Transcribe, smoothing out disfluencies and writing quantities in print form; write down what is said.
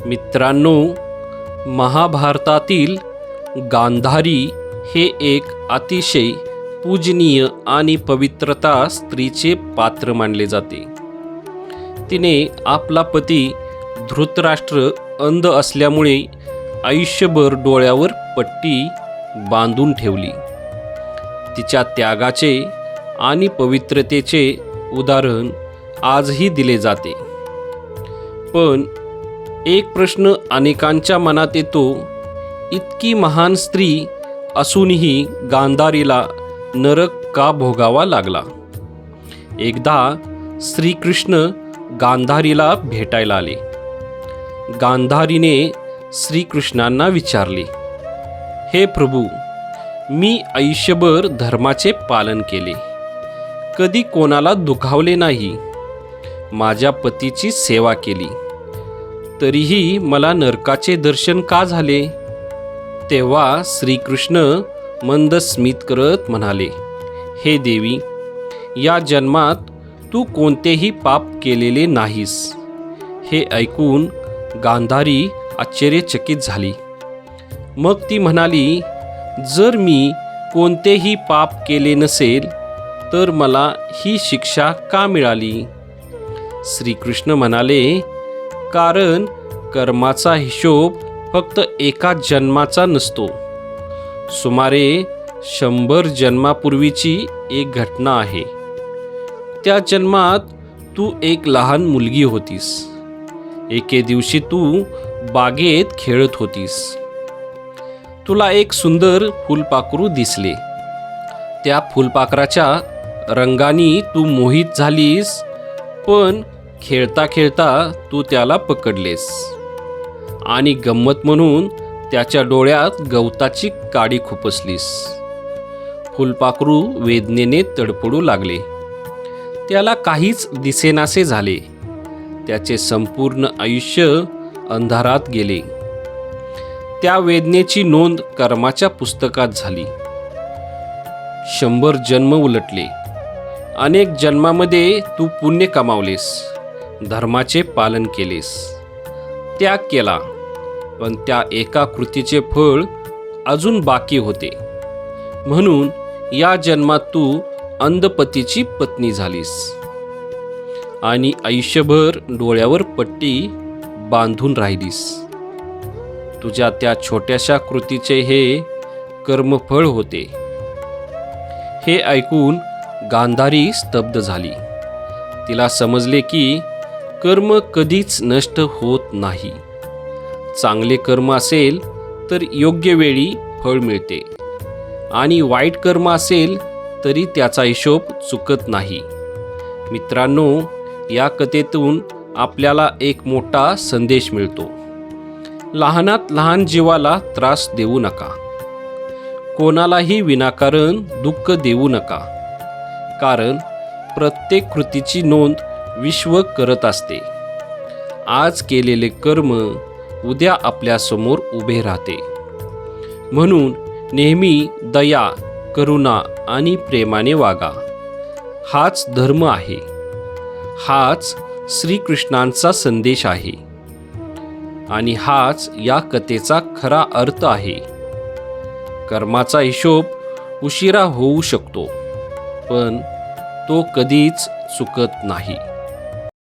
मित्रांनो, महाभारतातील गांधारी हे एक अतिशय पूजनीय आणि पवित्रता स्त्रीचे पात्र मानले जाते. तिने आपला पती धृतराष्ट्र अंध असल्यामुळे आयुष्यभर डोळ्यावर पट्टी बांधून ठेवली. तिच्या त्यागाचे आणि पवित्रतेचे उदाहरण आजही दिले जाते. पण एक प्रश्न अनेकांच्या मनात येतो, इतकी महान स्त्री असूनही गांधारीला नरक का भोगावा लागला? एकदा श्रीकृष्ण गांधारीला भेटायला आले. गांधारीने श्रीकृष्णांना विचारले, हे प्रभू, मी आयुष्यभर धर्माचे पालन केले, कधी कोणाला दुखावले नाही, माझ्या पतीची सेवा केली, तरीही मला नरकाचे दर्शन का झाले? तेव्हा श्रीकृष्ण मंद स्मित करत म्हणाले, हे देवी, या जन्मात तू कोणतेही पाप केलेले नाहीस. हे ऐकून गांधारी आश्चर्यचकित झाली. मग ती म्हणाली, जर मी कोणतेही पाप केले नसेल तर मला ही शिक्षा का मिळाली? श्रीकृष्ण म्हणाले, कारण कर्माचा हिशोब फक्त एका जन्माचा नसतो, सुमारे 100 जन्मापूर्वीची एक घटना आहे. त्या जन्मात तू एक लहान मुलगी होतीस. एके दिवशी तू बागेत खेळत होतीस. तुला एक सुंदर फुलपाखरू दिसले. त्या फुलपाखराच्या रंगाने तू मोहित झालीस, पण खेळता खेळता तू त्याला पकडलेस आणि गंमत म्हणून त्याच्या डोळ्यात गवताची काडी खुपसलीस. फुलपाखरू वेदनेने तडफडू लागले. त्याला काहीच दिसेनासे झाले. त्याचे संपूर्ण आयुष्य अंधारात गेले. त्या वेदनेची नोंद कर्माच्या पुस्तकात झाली. 100 जन्म उलटले. अनेक जन्मामध्ये तू पुण्य कमावलेस, धर्माचे पालन केलेस, त्याग केला, पण त्या एका कृतीचे फळ अजून बाकी होते. म्हणून या जन्मात तू अंधपतीची पत्नी झालीस आणि आयुष्यभर डोळ्यावर पट्टी बांधून राहिलीस. तुझ्या त्या छोट्याशा कृतीचे हे कर्मफळ होते. हे ऐकून गांधारी स्तब्ध झाली. तिला समजले की कर्म कधीच नष्ट होत नाही. चांगले कर्म असेल तर योग्य वेळी फळ मिळते आणि वाईट कर्म असेल तरी त्याचा हिशोब चुकत नाही. मित्रांनो, या कथेतून आपल्याला एक मोठा संदेश मिळतो. लहानात लहान जीवाला त्रास देऊ नका. कोणालाही विनाकारण दुःख देऊ नका. कारण प्रत्येक कृतीची नोंद विश्व करत असते. आज केलेले कर्म उद्या आपल्यासमोर उभे राहते. म्हणून नेहमी दया, करुणा आणि प्रेमाने वागा. हाच धर्म आहे. हाच श्रीकृष्णांचा संदेश आहे आणि हाच या कथेचा खरा अर्थ आहे. कर्माचा हिशोब उशिरा होऊ शकतो, पण तो कधीच चुकत नाही.